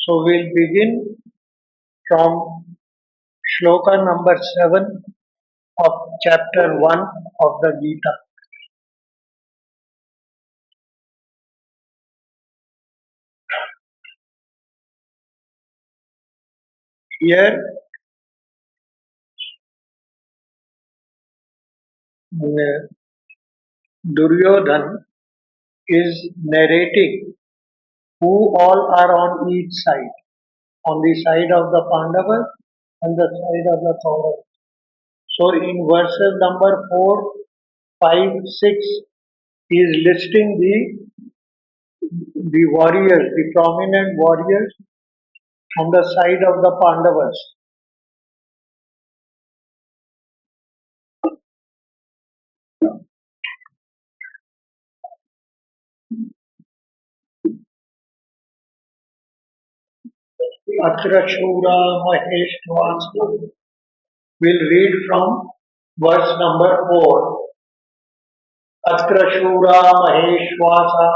So we'll begin from shloka number 7 of chapter 1 of the Gita. Here, Duryodhan is narrating who all are on each side, on the side of the Pandavas and the side of the Kauravas. So in verses number 4, 5, 6, he is listing the warriors, the prominent warriors on the side of the Pandavas. Atra Shura Mahesh Vasa. We'll read from verse number 4. Atra Shura Mahesh Vasa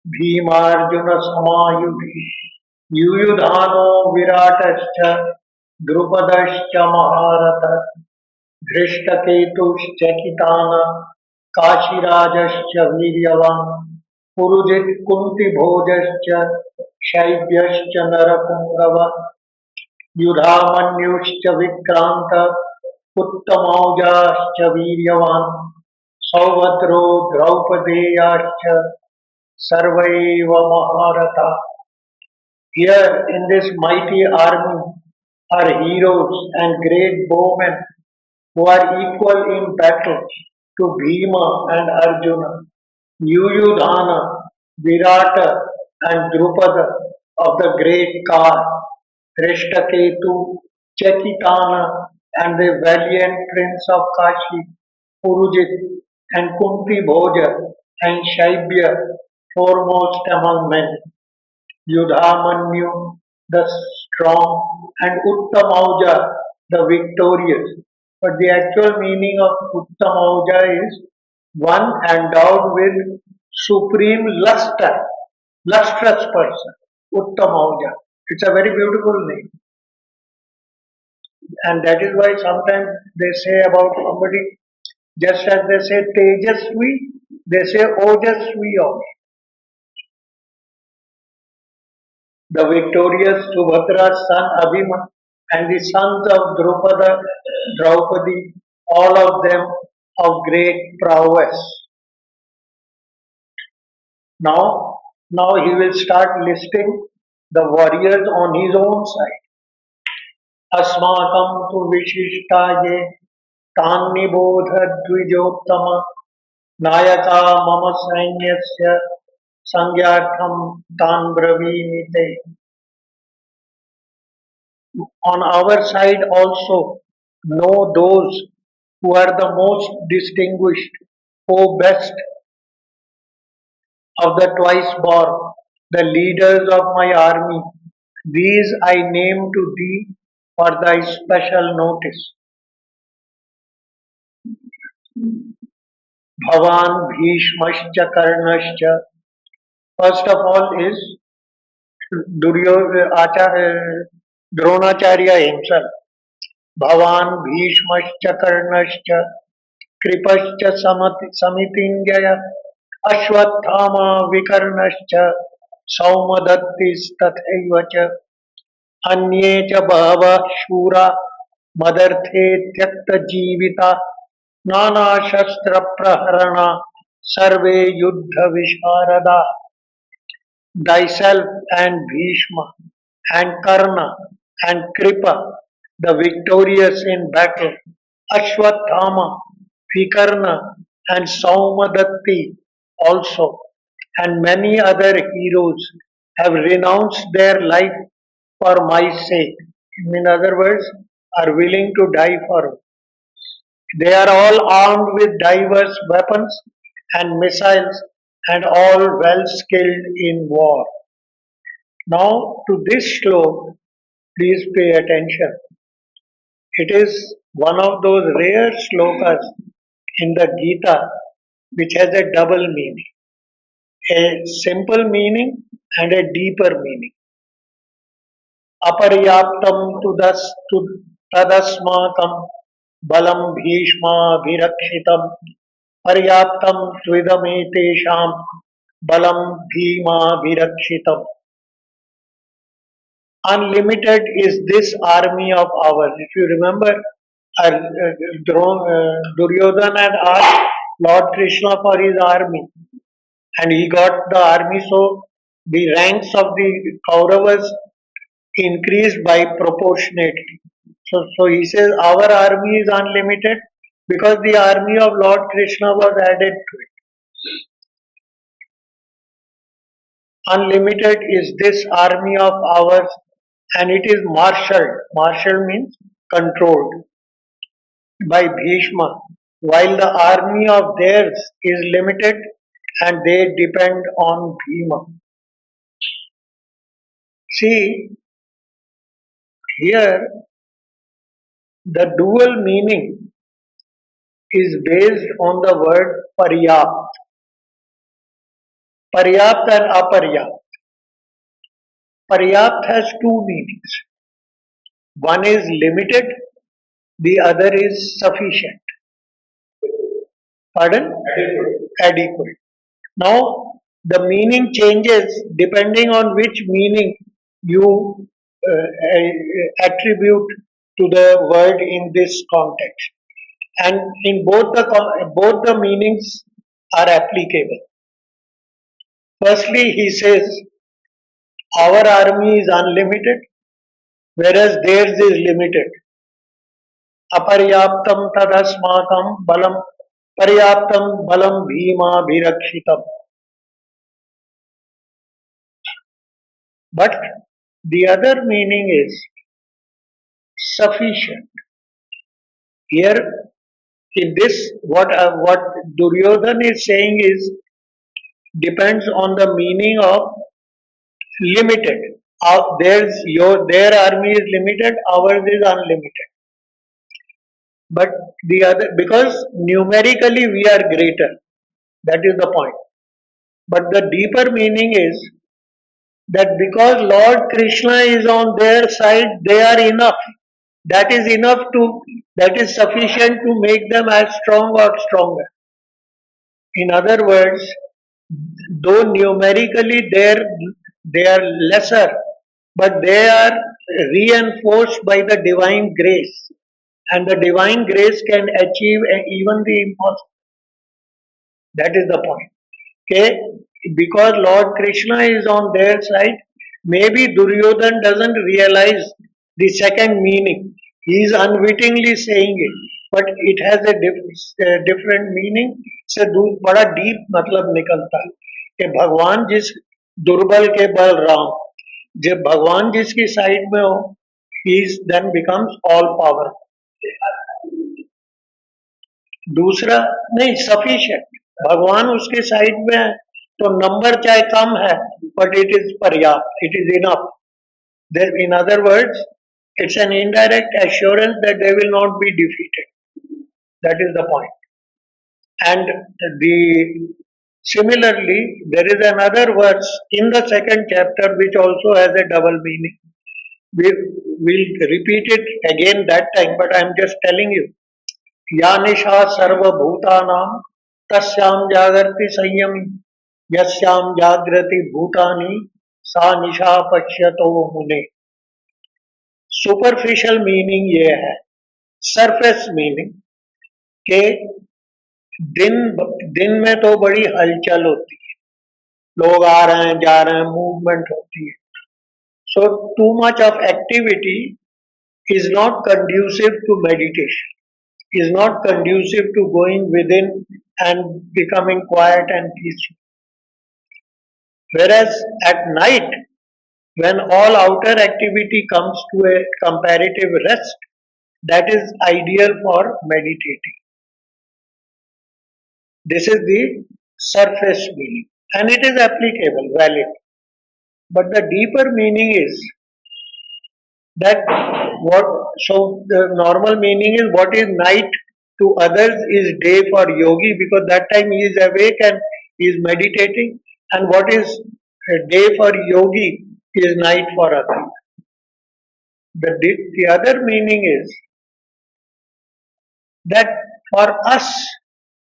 Bhimarjuna Samayudhi Yuyudhano Viratascha Drupadascha Maharata Dhrishtaketuश्चकितान काशीराजश्च वीर्यवान् पुरुजित् कुन्तिभोजश्च शैब्यश्च नरपुङ्गव युधामन्युश्च विक्रान्त उत्तमौजाश्च वीर्यवान् सौभद्रो द्रौपदेयाश्च सर्वैव महारथा. Here in this mighty army are heroes and great bowmen who are equal in battle to Bhima and Arjuna, Yuyudhana, Virata and Drupada of the great car, Drishtaketu, Chekitana and the valiant prince of Kashi, Purujit and Kunti Bhoja and Shaibya, foremost among men. Yudhamanyu, the strong, and Uttamauja, the victorious. But the actual meaning of Uttamauja is one endowed with supreme luster, lustrous person. Uttamauja. It's a very beautiful name. And that is why sometimes they say about somebody, just as they say Tejasvi, they say Ojasvi also. The victorious Subhadra's son Abhimanyu and the sons of Drupada, Draupadi, all of them of great prowess. Now, now he will start listing the warriors on his own side. Asmakam tu vishishtaye tannibodha dvijottama nayaka mama sainyasya sangyartham tan bravimite. On our side also know those who are the most distinguished, O best of the twice born, the leaders of my army. These I name to thee for thy special notice. Bhavan Bhishmascha Karnascha. First of all is Dronacharya himself. Bhavan Bhishmascha Karnascha Kripascha Samitinjaya Ashwathama Vikarnascha Saumadattistathaiva च अन्ये च बहवः शूरा मदर्थे त्यक्तजीविता नानाशस्त्रप्रहरणा सर्वे युद्धविशारदा. Thyself and Bhishma and Karna and Kripa, the victorious in battle, Ashwathama, Vikarna and Saumadatti also, and many other heroes have renounced their life for my sake. In other words, are willing to die for me. They are all armed with diverse weapons and missiles and all well skilled in war. Now, to this slok, please pay attention. It is one of those rare slokas in the Gita which has a double meaning, a simple meaning and a deeper meaning. अपर्याप्तं तु तदस्माकं बलं भीष्माभिरक्षितं पर्याप्तं त्विदमेतेषां बलं भीमाभिरक्षितम्. Unlimited is this army of ours. If you remember, Duryodhana had asked Lord Krishna for his army, and he got the army. So the ranks of the Kauravas increased by proportionately. So he says our army is unlimited because the army of Lord Krishna was added to it. Unlimited is this army of ours, and it is marshaled. Marshal means controlled by Bhishma, while the army of theirs is limited and they depend on Bhima. See, here the dual meaning is based on the word paryapt. Paryapt and aparyapt. Paryapt has two meanings. One is limited, the other is sufficient. Pardon? Adequate. Now, the meaning changes depending on which meaning you attribute to the word in this context. And in both the meanings are applicable. Firstly, he says, our army is unlimited, whereas theirs is limited. Aparyaptam tadasmakam balam Paryaptam balam bhima bhirakshitam. But the other meaning is sufficient. Here, in this, what Duryodhan is saying is depends on the meaning of limited. Their army is limited, ours is unlimited. But the other, because numerically we are greater, that is the point. But the deeper meaning is that because Lord Krishna is on their side, they are enough. That is enough that is sufficient to make them as strong or stronger. In other words, though numerically they are lesser, but they are reinforced by the divine grace. And the divine grace can achieve even the impossible. That is the point. Okay? Because Lord Krishna is on their side, maybe Duryodhan doesn't realize the second meaning. He is unwittingly saying it, but it has a different meaning. से बड़ा deep मतलब निकलता है कि भगवान जिस दुर्बल के बल राम, जब भगवान जिसकी साइड में हो, he then becomes all powerful. दूसरा नहीं सफिशिएंट, भगवान उसके साइड में है तो नंबर चाहे कम है बट इट इज पर्याप्त, it is enough. In other words, it's an indirect assurance that they will not be defeated. That is the point. And similarly, there is another verse in the second chapter which also has a double meaning. We'll repeat it again that time, but I'm just telling you. या निशा सर्वभूतानां तस्यां जागर्ति संयमी यस्यां जागृति भूतानि सा निशा पश्यतो मुने. सुपरफिशियल मीनिंग ये है, सरफेस मीनिंग के दिन में तो बड़ी हलचल होती है, लोग आ रहे हैं जा रहे हैं, मूवमेंट होती है. So too much of activity is not conducive to meditation, is not conducive to going within and becoming quiet and peaceful. Whereas at night, when all outer activity comes to a comparative rest, that is ideal for meditating. This is the surface meaning, and it is applicable, valid. But the deeper meaning is that the normal meaning is what is night to others is day for yogi, because that time he is awake and he is meditating, and what is day for yogi is night for others. The other meaning is that for us,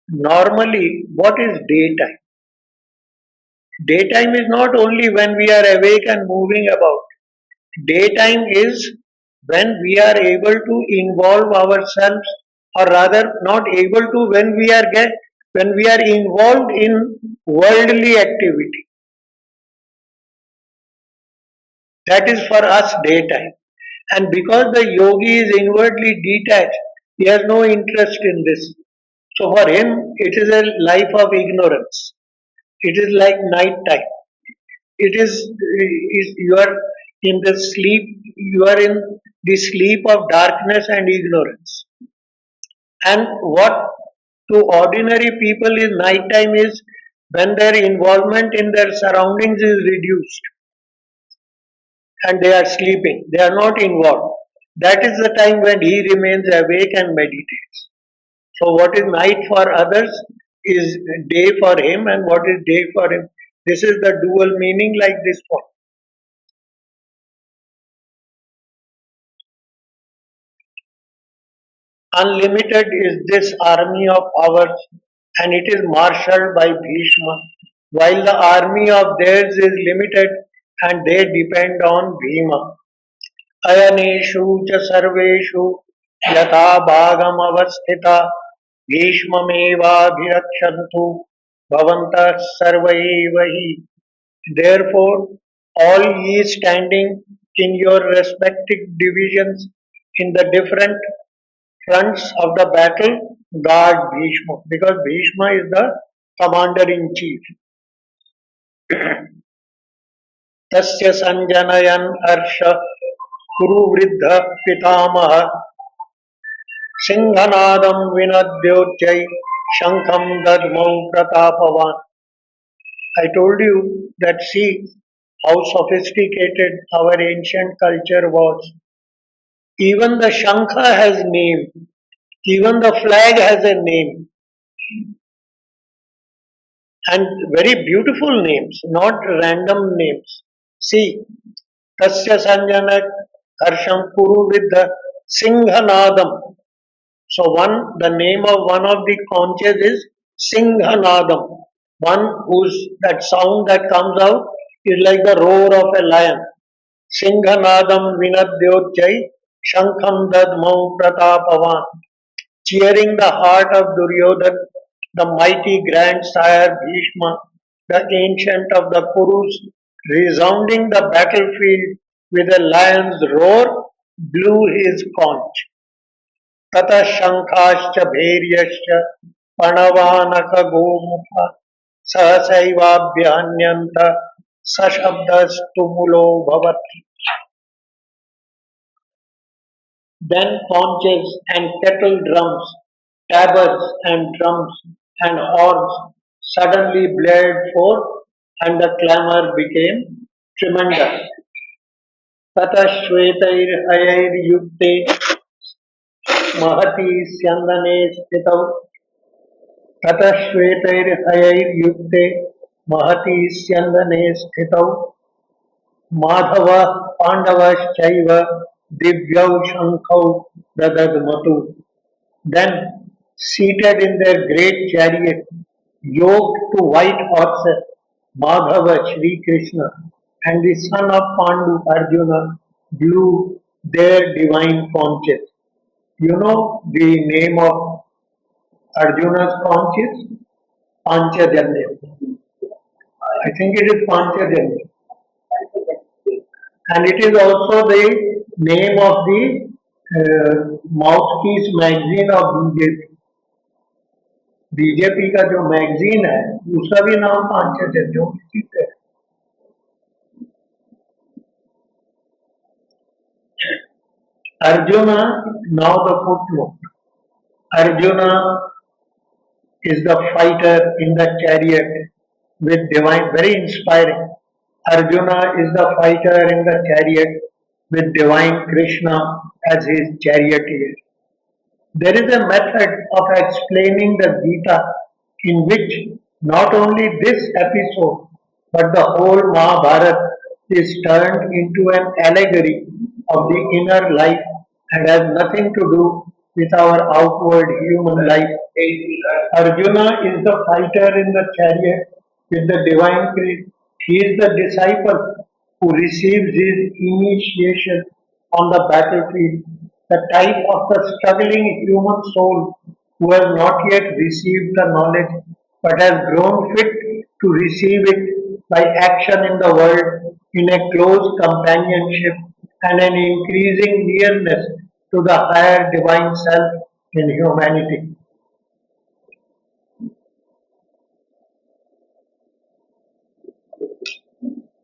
normally, what is daytime? Daytime is not only when we are awake and moving about. Daytime is when we are able to involve ourselves, or rather, not able to when we are involved in worldly activity. That is for us daytime. And because the yogi is inwardly detached, he has no interest in this. So for him, it is a life of ignorance. It is like night time. Is you are in the sleep, you are in the sleep of darkness and ignorance. And what to ordinary people is night time is when their involvement in their surroundings is reduced and they are sleeping. They are not involved. That is the time when he remains awake and meditates. So what is night for others is day for him, and what is day for him. This is the dual meaning like this one. Unlimited is this army of ours, and it is marshaled by Bhishma, while the army of theirs is limited and they depend on Bhima. अयनेषु च सर्वेषु यथा भागमवस्थिता भीष्ममेवाभिरक्षन्तु भवन्तः सर्व एव हि. Therefore, all ye standing in your respective divisions in the different fronts of the battle, guard Bhishma, because Bhishma is the commander in chief. तस्य संजनयन् हर्ष कुरुवृद्ध पितामह सिंहनादं विनद्योच्चै शंखं दद्मौ प्रतापवान्. I told you that see how sophisticated our ancient culture was. Even the shankha has name. Even the flag has a name. And very beautiful names, not random names. See, Tasya Sanjana Harsham Kuru with the Singhanadam. So the name of one of the conches is Singhanadam. One whose that sound that comes out is like the roar of a lion. Singhanadam Vinadyochai Shankham Dadmau Pratapavan. Cheering the heart of Duryodhan, the mighty grandsire Bhishma, the ancient of the Kurus, resounding the battlefield with a lion's roar, blew his conch. ततः शंखाश्च भैर्यश्च प्रणवानकगोमुख सहसैवाभ्यहन्यन्त सशब्दस्तुमुलो भवत्. Then conches and kettle drums, tabards and drums and horns suddenly blared forth, and the clamor became tremendous. ततः श्वेतैर्हयैर्युक्ते महती स्यन्दने स्थितौ ततः श्वेतैर्हयैर्युक्ते महती स्यन्दने स्थितौ माधवः पाण्डवश्चैव दिव्यौ शङ्खौ ददद्मतु. Then, seated in their great chariot, yoked to white horses, Madhava Sri Krishna and the son of Pandu Arjuna blew their divine conches. You know the name of Arjuna's conches? Panchajanya. I think it is Panchajanya. And it is also the name of the mouthpiece magazine of BJP. BJP का जो magazine है उसका भी नाम पांचजन्य है. Arjuna, now the footnote. Arjuna is the fighter in the chariot with divine, very inspiring. Arjuna is the fighter in the chariot with divine Krishna as his charioteer. There is a method of explaining the Gita in which not only this episode but the whole Mahabharata is turned into an allegory of the inner life and has nothing to do with our outward human life. Arjuna is the fighter in the chariot with the divine grace. He is the disciple who receives his initiation on the battlefield, the type of the struggling human soul who has not yet received the knowledge but has grown fit to receive it by action in the world in a close companionship and an increasing nearness to the higher divine self in humanity.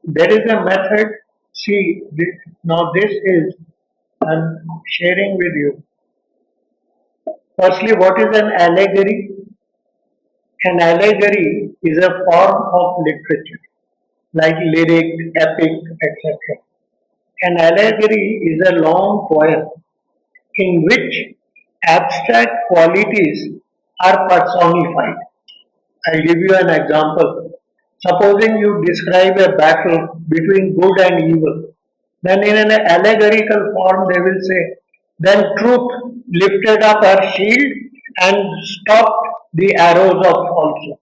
There is a method. See, now this is, I'm sharing with you. Firstly, what is an allegory? An allegory is a form of literature, like lyric, epic, etc. An allegory is a long poem in which abstract qualities are personified. I'll give you an example. Supposing you describe a battle between good and evil, then in an allegorical form they will say, then truth lifted up her shield and stopped the arrows of falsehood.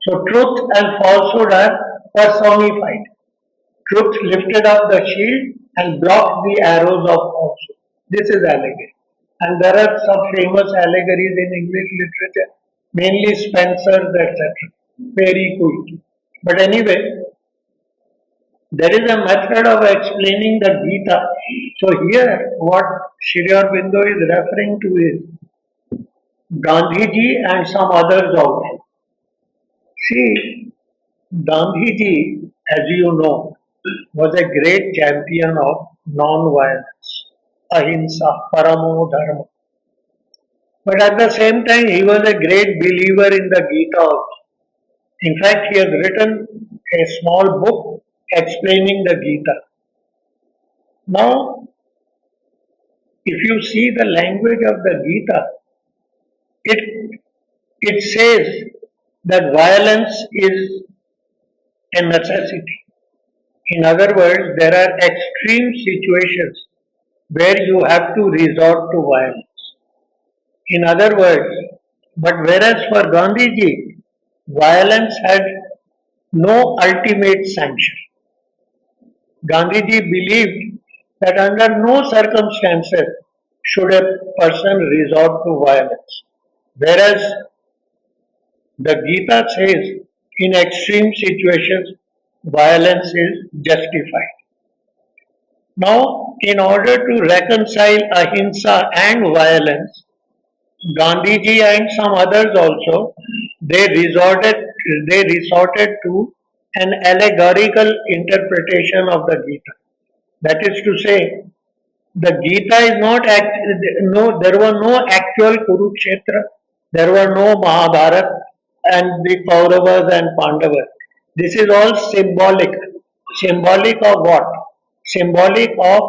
So truth and falsehood are personified. Truth lifted up the shield and blocked the arrows of falsehood. This is allegory. And there are some famous allegories in English literature, mainly Spencer's, etc. Very good. But anyway, there is a method of explaining the Gita. So here, what Shri Aurobindo is referring to is Gandhiji and some others also. See, Gandhiji, as you know, was a great champion of non-violence, ahimsa, paramo dharma. But at the same time, he was a great believer in the Gita also. In fact, he has written a small book explaining the Gita. Now, if you see the language of the Gita, it it says that violence is a necessity. In other words, there are extreme situations where you have to resort to violence. In other words, but whereas for Gandhiji, violence had no ultimate sanction. Gandhiji believed that under no circumstances should a person resort to violence. Whereas the Gita says in extreme situations, violence is justified. Now, in order to reconcile ahimsa and violence, Gandhiji and some others also, they resorted to an allegorical interpretation of the Gita. That is to say, the Gita is not no, there were no actual Kurukshetra, there were no Mahabharat and the Kauravas and Pandavas. This is all symbolic. Symbolic of what? Symbolic of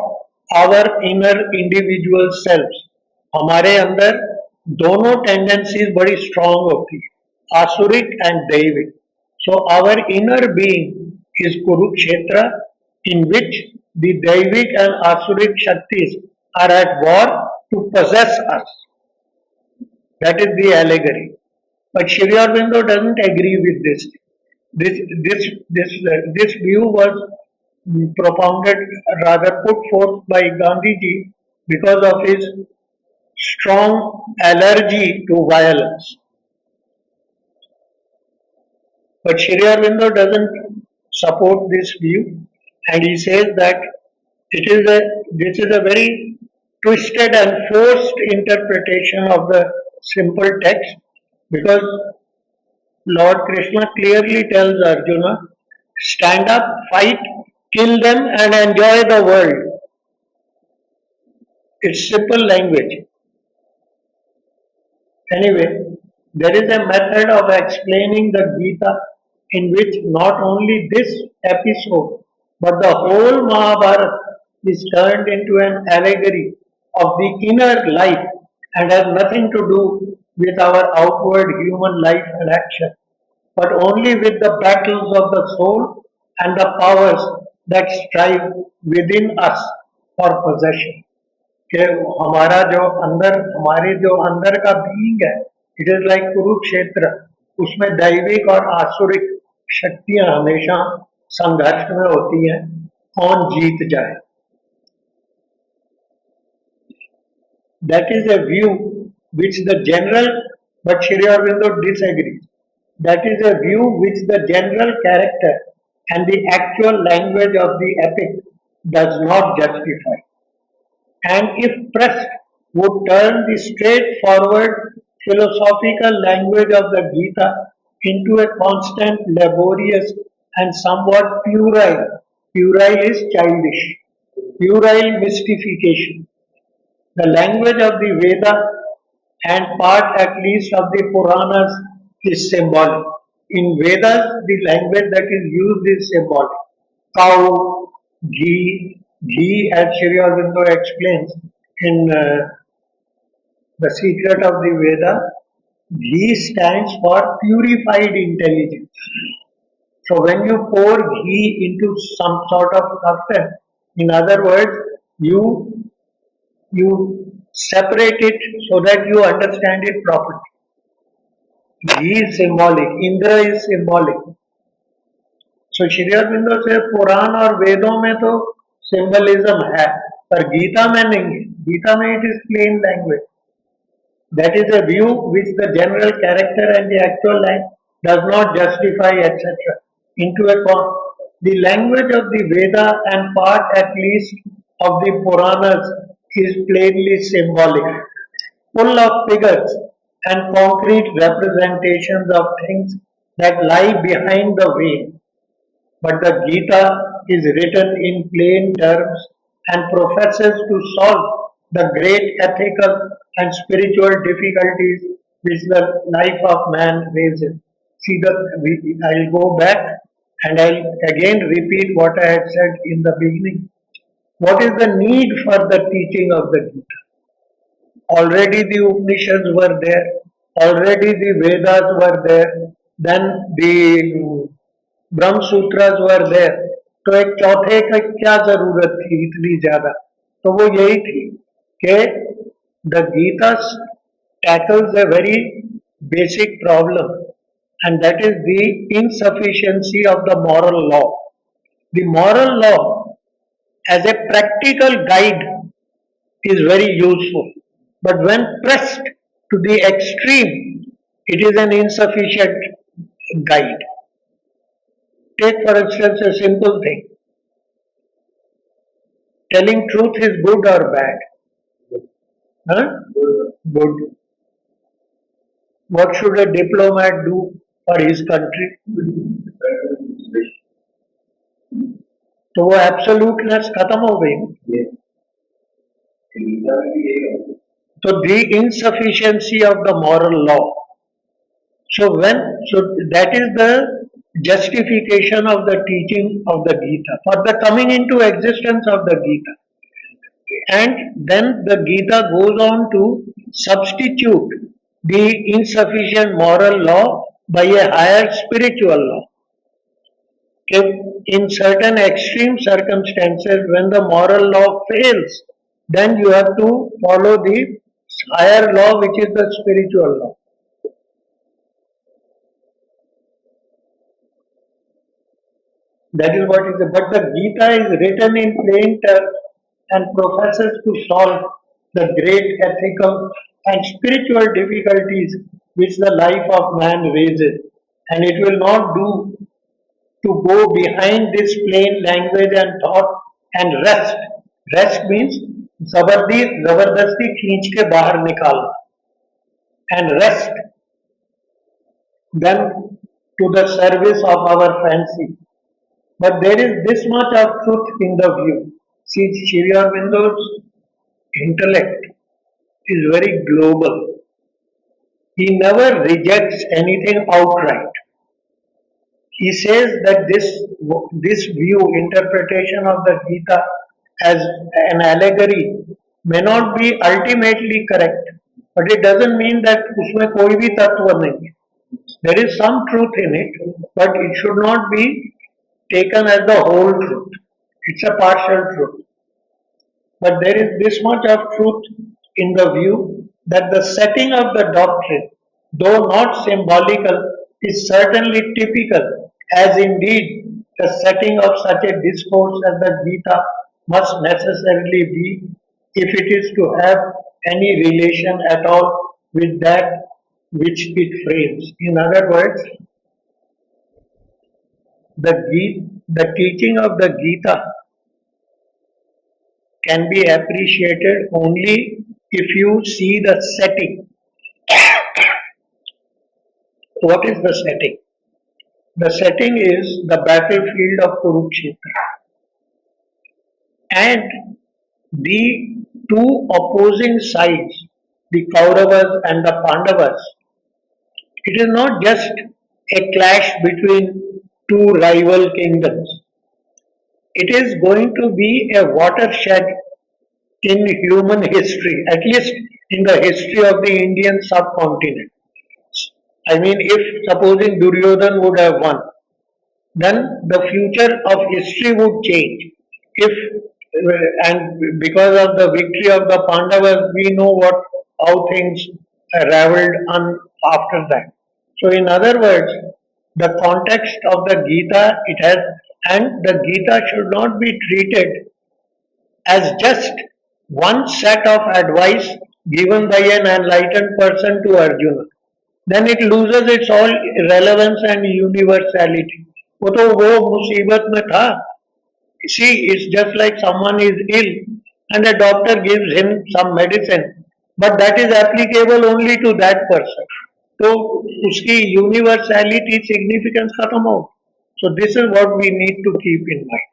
our inner individual selves. हमारे अंदर दोनों tendencies बड़ी strong होती है, आसुरिक and दैविक. So our inner being is Kurukshetra, in which the Daivik and Asuric Shaktis are at war to possess us. That is the allegory. But Shri Aurobindo doesn't agree with this. This view was propounded, rather put forth by Gandhiji because of his strong allergy to violence. But Shri Aurobindo doesn't support this view, and he says that this is a very twisted and forced interpretation of the simple text, because Lord Krishna clearly tells Arjuna, stand up, fight, kill them and enjoy the world. It's simple language. Anyway, there is a method of explaining the Gita in which not only this episode but the whole Mahabharata is turned into an allegory of the inner life and has nothing to do with our outward human life and action, but only with the battles of the soul and the powers that strive within us for possession. कि हमारे जो अंदर का being है, it is like Kurukshetra, उसमें दैविक और आसुरिक शक्तियां हमेशा संघर्ष में होती हैं, कौन जीत जाए. That is a view which the general, but Shri Aurobindo disagrees. That is a view which the general character and the actual language of the epic does not justify. And if pressed, would turn the straightforward philosophical language of the Gita into a constant, laborious, and somewhat puerile. Puerile is childish. Puerile mystification. The language of the Veda and part at least of the Puranas is symbolic. In Vedas, the language that is used is symbolic. Cow, ghee as Sri Aurobindo explains in The Secret of the Veda, ghee stands for purified intelligence. So when you pour ghee into some sort of substance, in other words, you separate it so that you understand it properly. Ghee is symbolic, Indra is symbolic. So Shri Aurobindo से पुराण और वेदों में तो symbolism है, पर गीता में नहीं है. गीता में it is plain language. That is a view which the general character and the actual life does not justify, etc. Into a the language of the Veda and part at least of the Puranas is plainly symbolic, full of figures and concrete representations of things that lie behind the veil. But the Gita is written in plain terms and professes to solve the great ethical and spiritual difficulties which the life of man raises. See, I'll go back and I'll again repeat what I had said in the beginning. What is the need for the teaching of the Gita? Already the Upanishads were there, already the Vedas were there, then the Brahma सूत्रास were there, तो एक चौथे का क्या जरूरत थी इतनी ज्यादा? तो वो यही थी कि the Gita tackles a very basic problem, and that is the insufficiency of the moral law. The moral law as a practical guide is very useful, but when pressed to the extreme, it is an insufficient guide. Take for instance a simple thing. Telling truth is good or bad? Huh? Good. What should a diplomat do for his country? तो वो absoluteness खत्म हो गई. So the insufficiency of the moral law. So that is the justification of the teaching of the Gita, for the coming into existence of the Gita. And then the Gita goes on to substitute the insufficient moral law by a higher spiritual law. If in certain extreme circumstances, when the moral law fails, then you have to follow the higher law, which is the spiritual law. That is what is. But the Gita is written in plain terms and professes to solve the great ethical and spiritual difficulties which the life of man raises, and it will not do to go behind this plain language and thought and rest. Rest means जबरदस्ती खींच के बाहर निकालना, and rest then to the service of our fancy. But there is this much of truth in the view. See, Sri Aurobindo's intellect is very global. He never rejects anything outright. He says that this view, interpretation of the Gita as an allegory may not be ultimately correct, but it doesn't mean that उसमें कोई भी तत्व नहीं है. There is some truth in it, but it should not be taken as the whole truth. It's a partial truth. But there is this much of truth in the view that the setting of the doctrine, though not symbolical, is certainly typical, as indeed the setting of such a discourse as the Gita must necessarily be if it is to have any relation at all with that which it frames. In other words, the teaching of the Gita can be appreciated only if you see the setting. What is the setting? The setting is the battlefield of Kurukshetra. And the two opposing sides, the Kauravas and the Pandavas, it is not just a clash between two rival kingdoms. It is going to be a watershed in human history, at least in the history of the Indian subcontinent. I mean, if supposing Duryodhan would have won, then the future of history would change. If and because of the victory of the Pandavas, we know what how things raveled on after that. So, in other words, the context of the Gita it has, and the Gita should not be treated as just one set of advice given by an enlightened person to Arjuna, then it loses its all relevance and universality. वो तो वो मुसीबत में था. See, it's just like someone is ill and a doctor gives him some medicine, but that is applicable only to that person. तो उसकी universality significance खत्म हो. So this is what we need to keep in mind.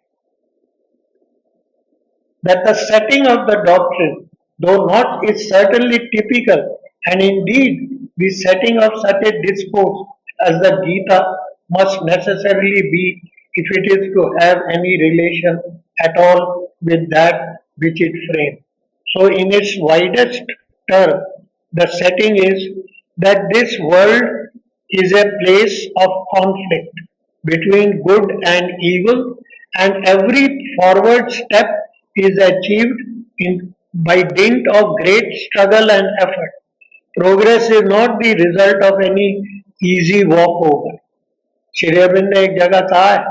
That the setting of the doctrine, though not is certainly typical, and indeed the setting of such a discourse as the Gita must necessarily be if it is to have any relation at all with that which it frames. So, in its widest term, the setting is that this world is a place of conflict between good and evil, and every forward step is achieved by dint of great struggle and effort. Progress is not the result of any easy walkover. Shri Aurobindo ने एक जगह कहा है,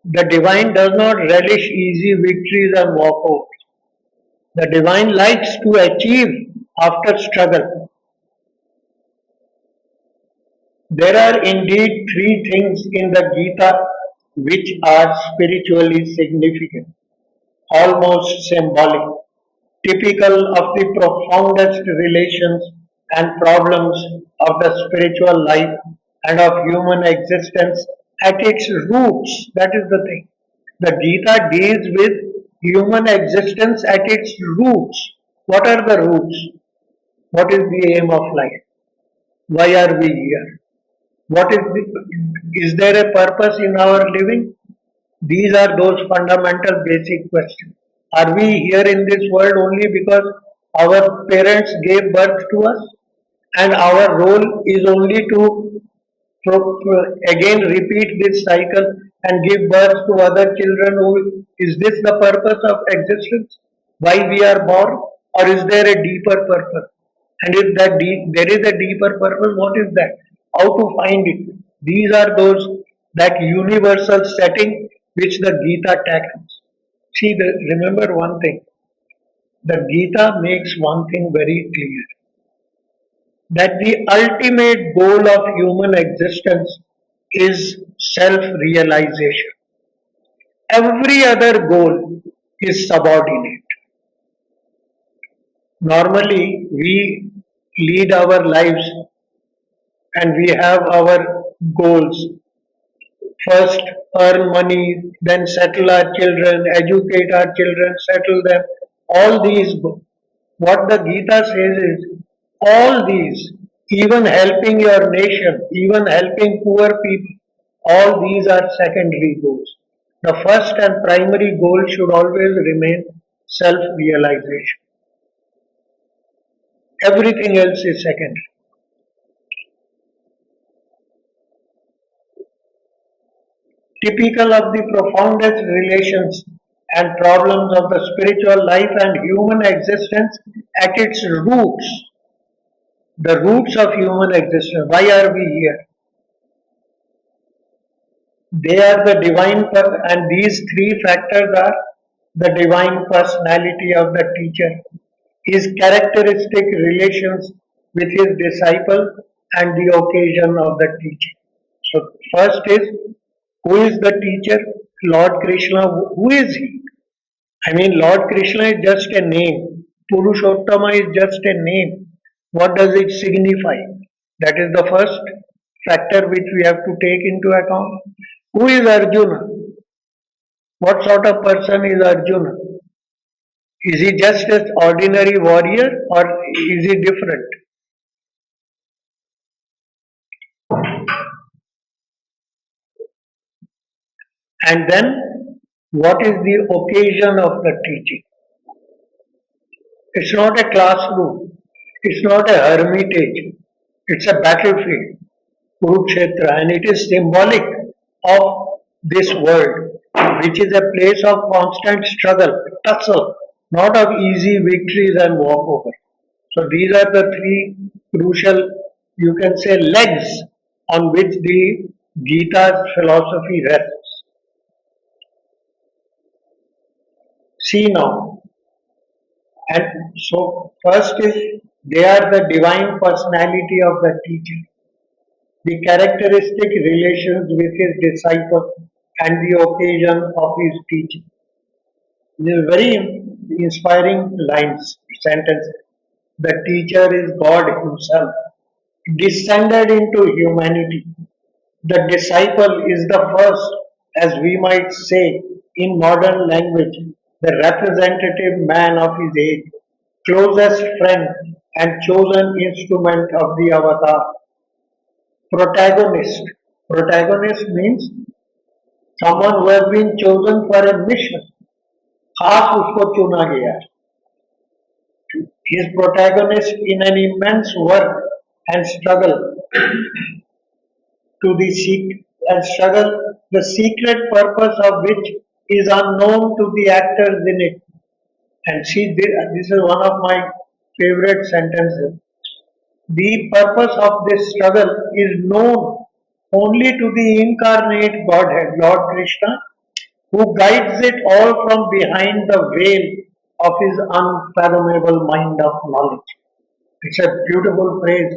the divine does not relish easy victories and walkovers. The divine likes to achieve after struggle. There are indeed three things in the Gita which are spiritually significant, almost symbolic, typical of the profoundest relations and problems of the spiritual life and of human existence at its roots. That is the thing. The Gita deals with human existence at its roots. What are the roots? What is the aim of life? Why are we here? Is there a purpose in our living? These are those fundamental basic questions. Are we here in this world only because our parents gave birth to us and our role is only to again repeat this cycle and give birth to other children? Is this the purpose of existence? Why we are born? Or is there a deeper purpose? And if there is a deeper purpose, what is that? How to find it? These are those that universal setting which the Gita tackles. See, remember one thing. The Gita makes one thing very clear, that the ultimate goal of human existence is self realization. Every other goal is subordinate. Normally, we lead our lives and we have our goals. First, earn money, then settle our children, educate our children, settle them. All these, what the Gita says is, all these, even helping your nation, even helping poor people, all these are secondary goals. The first and primary goal should always remain self realization. Everything else is secondary. Typical of the profoundest relations and problems of the spiritual life and human existence at its roots, the roots of human existence. Why are we here? They are the and these three factors are the divine personality of the teacher, his characteristic relations with his disciple, and the occasion of the teaching. So, first is who is the teacher? Lord Krishna. Who is he? I mean, Lord Krishna is just a name. Purushottama is just a name. What does it signify? That is the first factor which we have to take into account. Who is Arjuna? What sort of person is Arjuna? Is he just an ordinary warrior or is he different? And then, what is the occasion of the teaching? It's not a classroom, it's not a hermitage, it's a battlefield, Kurukshetra, and it is symbolic of this world, which is a place of constant struggle, tussle, not of easy victories and walkover. So these are the three crucial, you can say, legs on which the Gita's philosophy rests. See now, and so first is they are the divine personality of the teacher, the characteristic relations with his disciple, and the occasion of his teaching. These are very inspiring lines, sentences. The teacher is God Himself, descended into humanity. The disciple is the first, as we might say in modern language, the representative man of his age, closest friend and chosen instrument of the avatar. Protagonist. Protagonist means someone who has been chosen for a mission. खास उसको चुना गया है. He is protagonist in an immense work and struggle to the struggle, the secret purpose of which is unknown to the actors in it. And see, this is one of my favorite sentences. The purpose of this struggle is known only to the incarnate Godhead, Lord Krishna, who guides it all from behind the veil of his unfathomable mind of knowledge. It's a beautiful phrase.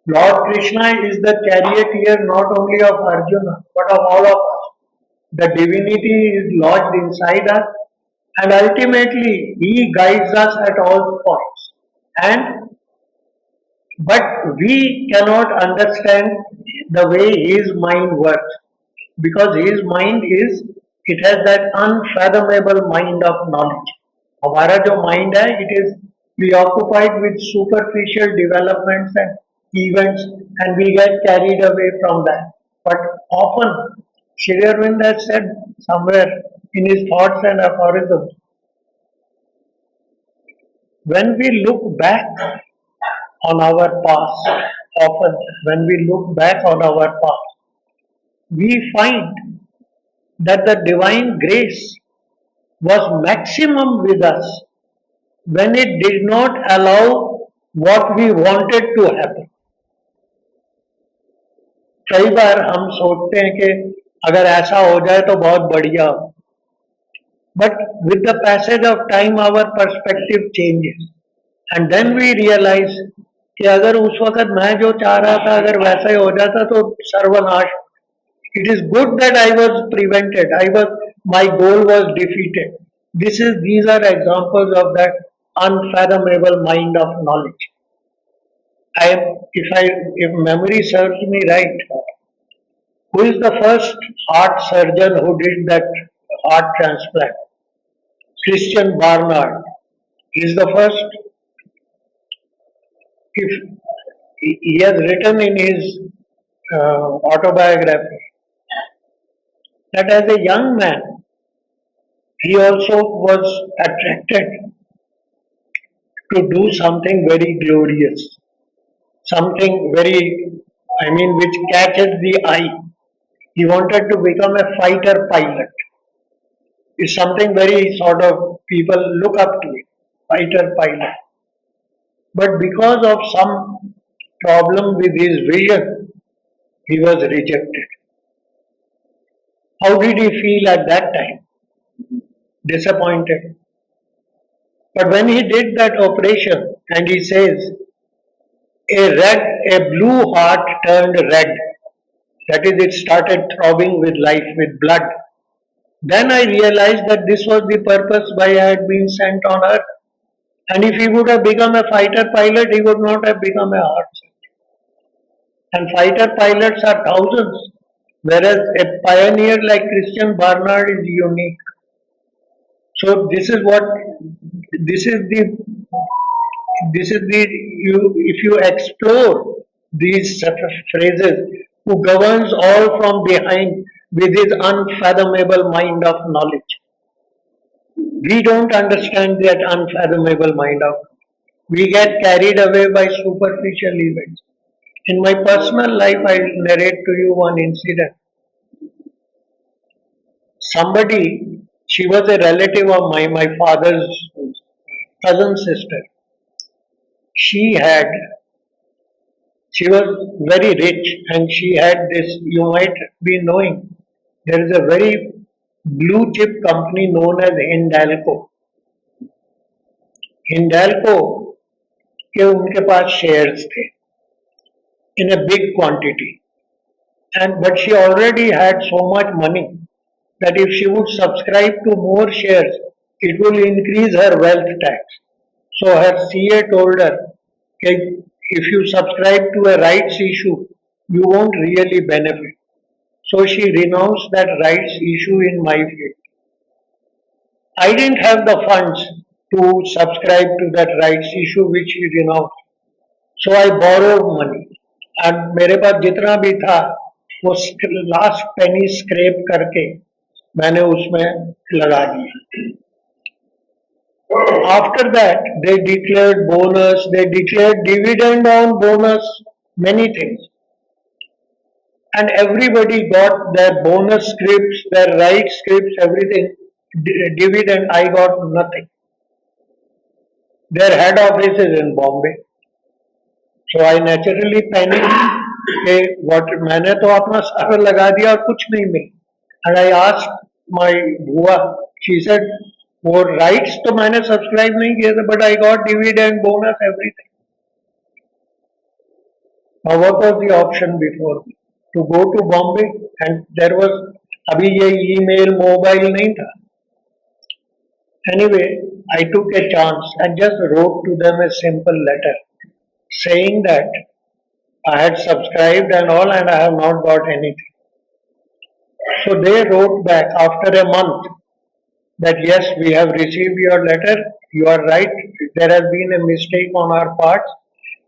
Lord Krishna is the charioteer not only of Arjuna but of all of us. The divinity is lodged inside us and ultimately he guides us at all points. And but we cannot understand the way his mind works because his mind is it has that unfathomable mind of knowledge. हमारा जो mind है it is preoccupied with superficial developments and events and we get carried away from that. But often Shri Aurobindo has said somewhere in his thoughts and aphorisms, when we look back on our past, often when we look back on our past, we find that the divine grace was maximum with us when it did not allow what we wanted to happen. कई बार हम सोचते हैं कि अगर ऐसा हो जाए तो बहुत बढ़िया हो. But with the passage of time our perspective changes and then we realize कि अगर उस वक्त मैं जो चाह रहा था अगर वैसा ही हो जाता तो सर्वनाश. It is good that I was prevented. My goal was defeated. These are examples of that unfathomable mind of knowledge. If memory serves me right, who is the first heart surgeon who did that heart transplant? Christian Barnard. He is the first. If he has written in his autobiography that as a young man he also was attracted to do something very glorious, something which catches the eye. He wanted to become a fighter pilot. is something very sort of people look up to it, fighter pilot. But because of some problem with his vision, he was rejected. How did he feel at that time? Disappointed. But when he did that operation and he says, a blue heart turned red. That is, it started throbbing with life, with blood. Then I realized that this was the purpose why I had been sent on earth. And if he would have become a fighter pilot, he would not have become a heart surgeon. And fighter pilots are thousands, whereas a pioneer like Christian Barnard is unique. So this is the this is the you if you explore these set of phrases, who governs all from behind with his unfathomable mind of knowledge. We don't understand that unfathomable mind of, we get carried away by superficial events. In my personal life, I'll narrate to you one incident. Somebody, she was a relative of my father's cousin sister. She had, she was very rich and she had this, you might be knowing, there is a very blue chip company known as Hindalco. Hindalco के उनके पास shares थे in a big quantity, and but she already had so much money that if she would subscribe to more shares, it will increase her wealth tax. So her CA told her, "Okay, if you subscribe to a rights issue, you won't really benefit." So she renounced that rights issue in my favor. I didn't have the funds to subscribe to that rights issue which she renounced. So I borrowed money. And मेरे पास जितना भी था वो last पेनी scrap करके मैंने उसमें लगा दिया. After that, they declared bonus, they declared dividend on bonus, many things. And everybody got their bonus scripts, their right scripts, everything. Dividend, I got nothing. Their head office is in Bombay. So I naturally panicked कि what मैंने तो अपना सारा लगा दिया और कुछ नहीं मिला. And I asked my बुआ, she said वो rights तो मैंने सब्सक्राइब नहीं किए थे, but I got dividend, bonus, everything. Now what was the option before me? To go to Bombay, and there was अभी ये email, mobile नहीं था. Anyway, I took a chance and just wrote to them a simple letter saying that I had subscribed and all and I have not got anything. So they wrote back after a month that yes, we have received your letter, you are right, there has been a mistake on our part,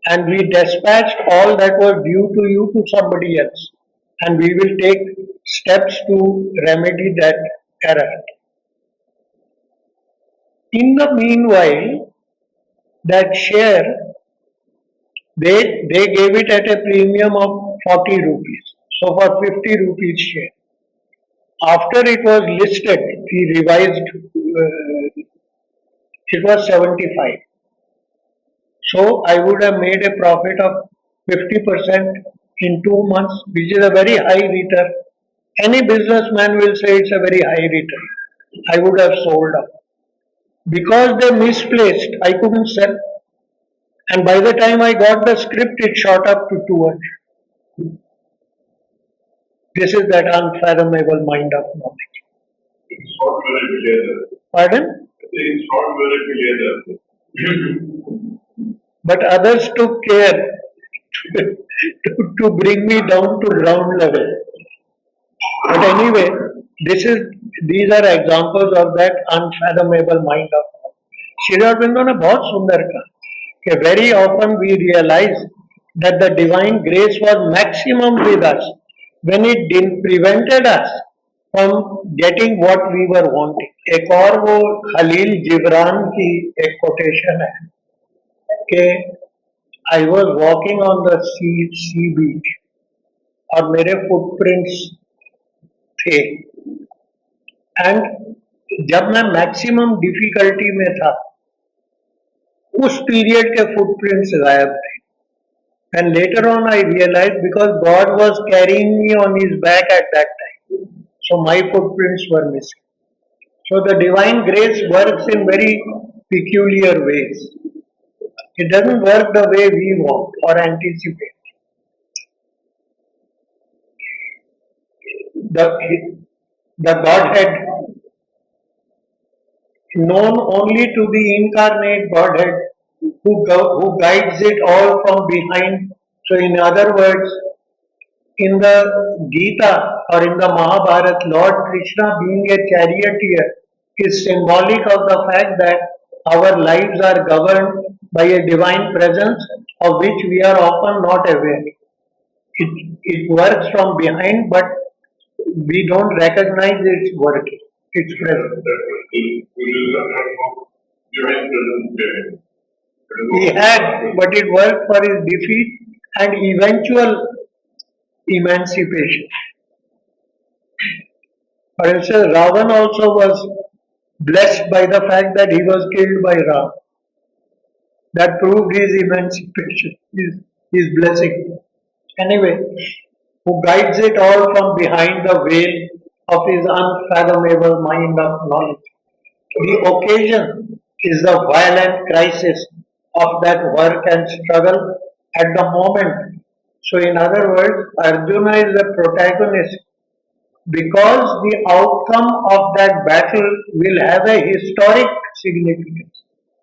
and we dispatched all that was due to you to somebody else, and we will take steps to remedy that error. In the meanwhile, that share, they gave it at a premium of 40 rupees. So for 50 rupees share. After it was listed, he revised, it was 75. So I would have made a profit of 50% in 2 months, which is a very high return. Any businessman will say it's a very high return. I would have sold out. Because they misplaced, I couldn't sell. And by the time I got the script, it shot up to 200. This is that unfathomable mind of knowledge. It's not very clear. Pardon? It's not very clear. But others took care to bring me down to ground level. But anyway, these are examples of that unfathomable mind of knowledge. Shri Aurobindo ने बहुत सुंदर कहा कि very often we realize that the divine grace was maximum with us when it didn't prevented us from getting what we were wanting. एक और वो खलील जिब्रान की एक कोटेशन है कि I was walking on the sea beach और मेरे footprints थे, and जब मैं मैक्सिमम डिफिकल्टी में था उस पीरियड के फुटप्रिंट्स गायब थे. And later on I realized because God was carrying me on his back at that time. So my footprints were missing. So the divine grace works in very peculiar ways. It doesn't work the way we want or anticipate. The, the Godhead, known only to the incarnate Godhead, who guides it all from behind. So, in other words, in the Gita or in the Mahabharata, Lord Krishna being a charioteer is symbolic of the fact that our lives are governed by a divine presence of which we are often not aware. It works from behind, but we don't recognize its working, its presence. He had, but it worked for his defeat and eventual emancipation. For instance, Ravan also was blessed by the fact that he was killed by Ram. That proved his emancipation, his blessing. Anyway, who guides it all from behind the veil of his unfathomable mind of knowledge. The occasion is the violent crisis of that work and struggle at the moment. So, in other words, Arjuna is the protagonist because the outcome of that battle will have a historic significance.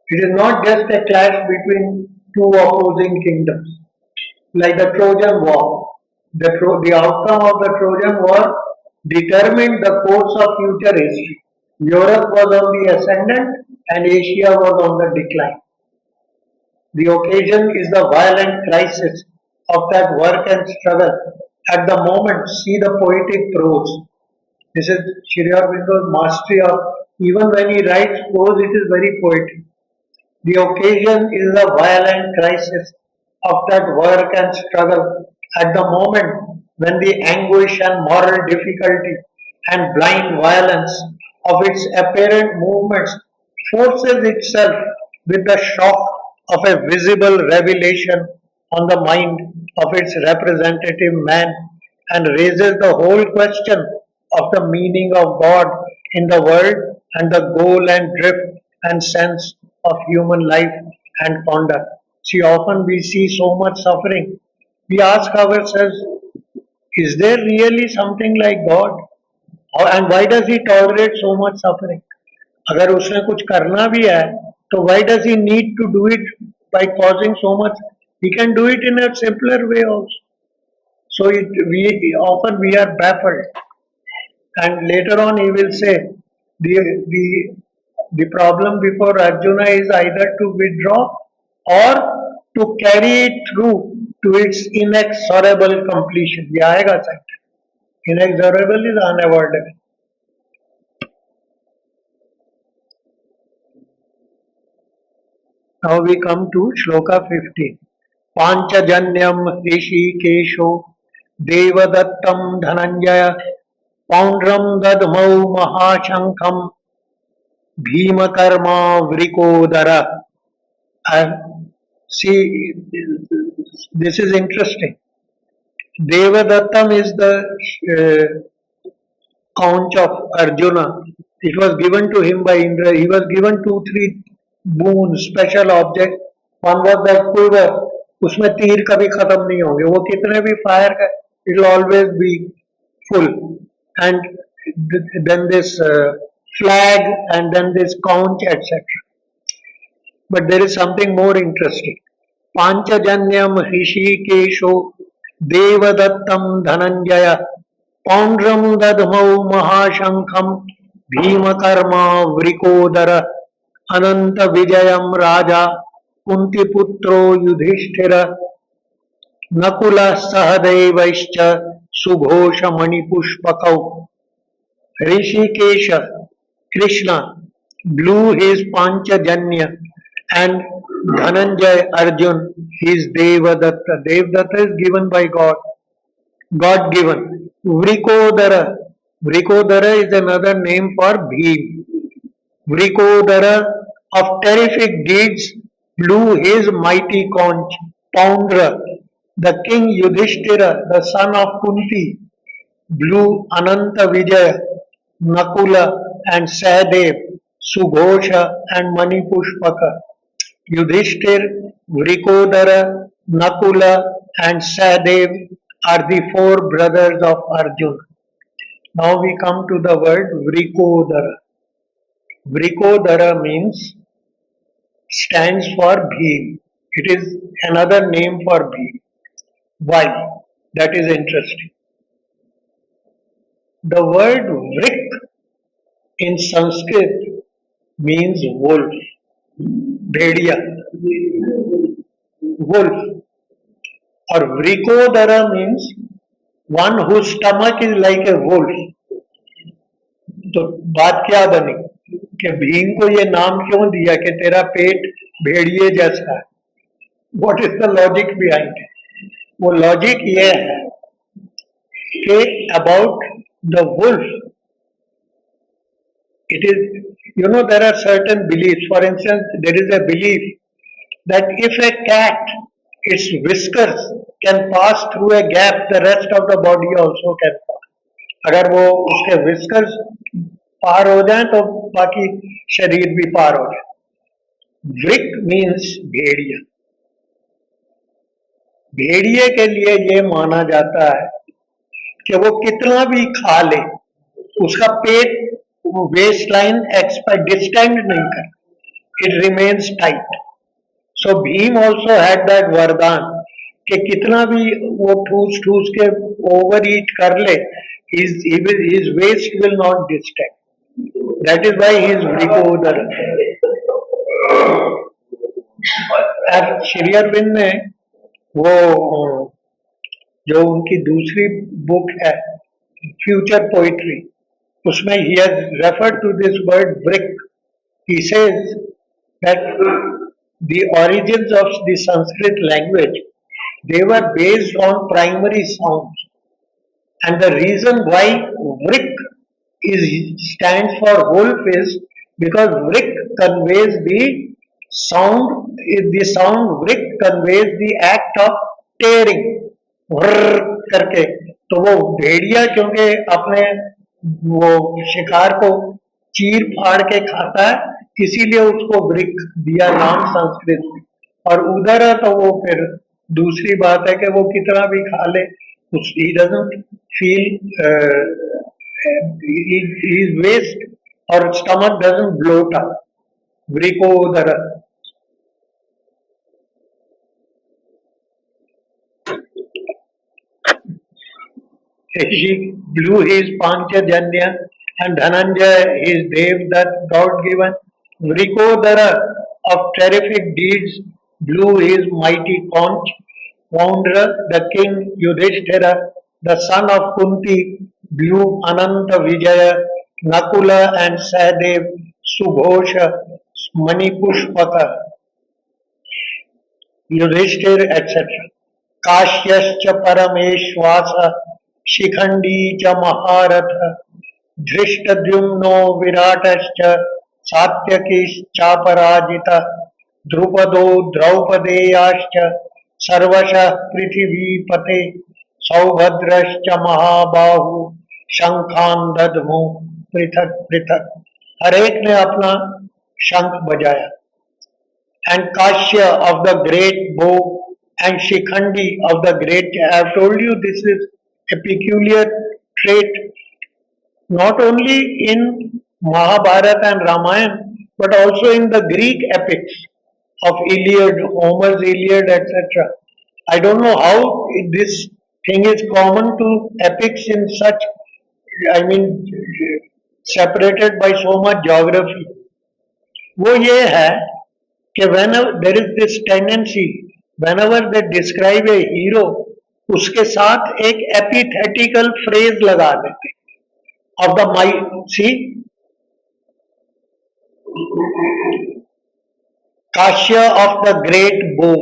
It is not just a clash between two opposing kingdoms, like the Trojan War. The outcome of the Trojan War determined the course of future history. Europe was on the ascendant and Asia was on the decline. The occasion is the violent crisis of that work and struggle. At the moment, see the poetic prose. This is Sri Aurobindo's mastery of, even when he writes prose, it is very poetic. The occasion is the violent crisis of that work and struggle at the moment when the anguish and moral difficulty and blind violence of its apparent movements forces itself with the shock of a visible revelation on the mind of its representative man and raises the whole question of the meaning of God in the world and the goal and drift and sense of human life and conduct. See, often we see so much suffering. We ask ourselves, is there really something like God? And why does He tolerate so much suffering? अगर उसने कुछ करना भी है तो why does he need to do it by causing so much? He can do it in a simpler way also. So we are baffled, and later on he will say the the the problem before Arjuna is either to withdraw or to carry it through to its inexorable completion. ये आएगा sentence. Inexorable is unavoidable. Now we come to Shloka 15. Panchajanyam Rishikesho Devadattam Dhananjaya Poundram Dadmau Mahashankham Bhimakarma Vrikodara. And see, this is interesting. Devadattam is the conch of Arjuna. It was given to him by Indra. He was given 2-3 boons, special object. One was that quiver. उसमें तीर कभी खत्म नहीं होंगे. वो कितने भी fire का, it will always be full. And then this flag, and then this conch, etc. But there is something more interesting. Panchajanyam Rishikesho Devadattam Dhananjaya Poundram Dadmau Mahashankham Bhimakarma Vrikodara Ananta Vijayam Raja Kuntiputro Yudhishthira Nakula Sahadevaischa Sughosha Manipushpakau. Rishikesha, Krishna, blew his Panchajanya, and Dhananjay Arjun, his Devadatta. Devadatta is given by God, God given. Vrikodara, Vrikodara is another name for Bhim. Vrikodara of terrific deeds blew his mighty conch. Poundra, the king Yudhishthira, the son of Kunti, blew Ananta Vijaya, Nakula and Sahadev, Sughosha and Manipushpaka. Yudhishthir, Vrikodara, Nakula and Sahadev are the four brothers of Arjuna. Now we come to the word Vrikodara. Vrikodara means stands for Bhim. It is another name for Bhim. Why? That is interesting. The word Vrik in Sanskrit means wolf, bhediya, wolf. Or Vrikodara means one whose stomach is like a wolf. तो बात क्या बनी कि भीम को ये नाम क्यों दिया कि तेरा पेट भेड़िए जैसा है? What is the logic behind it? वो लॉजिक ये है कि about the wolf it is, you know, there are certain beliefs. For instance, there is a belief that if a cat, its whiskers can pass through a gap, the rest of the body also can pass. अगर वो उसके whiskers पार हो जाए तो बाकी शरीर भी पार हो जाए. Vrik means भेड़िया. भेड़िए के लिए ये माना जाता है कि वो कितना भी खा ले, उसका पेट वेस्ट लाइन डिस्टेंड नहीं कर, it remains tight. So Bhim also had that वरदान कि कितना भी वो ठूस ठूस के ओवर ईट कर ले, his waist will not distend. That is why he is Vrikodara. Shri Arvind ने वो जो उनकी दूसरी बुक है फ्यूचर पोइट्री, उसमें he has referred to this word brick. He says that the origins of the Sanskrit language, they were based on primary sounds, and the reason why vrick stands for wolf is because vrick conveys the sound. The sound vrick conveys the act of tearing, व्रर करके. तो वो भेड़िया क्योंकि अपने वो शिकार को चीर फाड़ के खाता है, इसीलिए उसको वृक दिया नाम संस्कृत में. और उधर है तो वो फिर दूसरी बात है कि वो कितना भी खा ले, he doesn't feel his waist or stomach doesn't bloat up. Vrikodara. He blew his Panchajanya and Dhananjaya his Devdat God-given. Vrikodara of terrific deeds blew his mighty conch. Poundra, the king Yudhishthira, the son of Kunti, blew Ananta Vijaya. Nakula and Sahadev, Sughosha, Manipushpaka, Yudhishthir etc. काश्यश्च परमेश्वास Shikhandi च महारथ धृष्टद्युम्नो विराटश्च सात्यकीश्चापराजिता द्रुपदो द्रौपदेयाश्च सर्वशः पृथिवीपते सौभद्रश्च महाबाहु शंखान दध्मु पृथक पृथक. हर एक ने अपना शंख बजाया. And Kashya of the great bow and Shikhandi of the great. I have told you this is a peculiar trait not only in Mahabharata and Ramayana but also in the Greek epics of Iliad, Homer's Iliad, etc. I don't know how this thing is common to epics in such, I mean, separated by so much geography. वो ये है कि whenever there is this tendency, whenever they describe a hero, उसके साथ एक एपिथेटिकल phrase लगा देते of the might. See, Kashya of the great bow,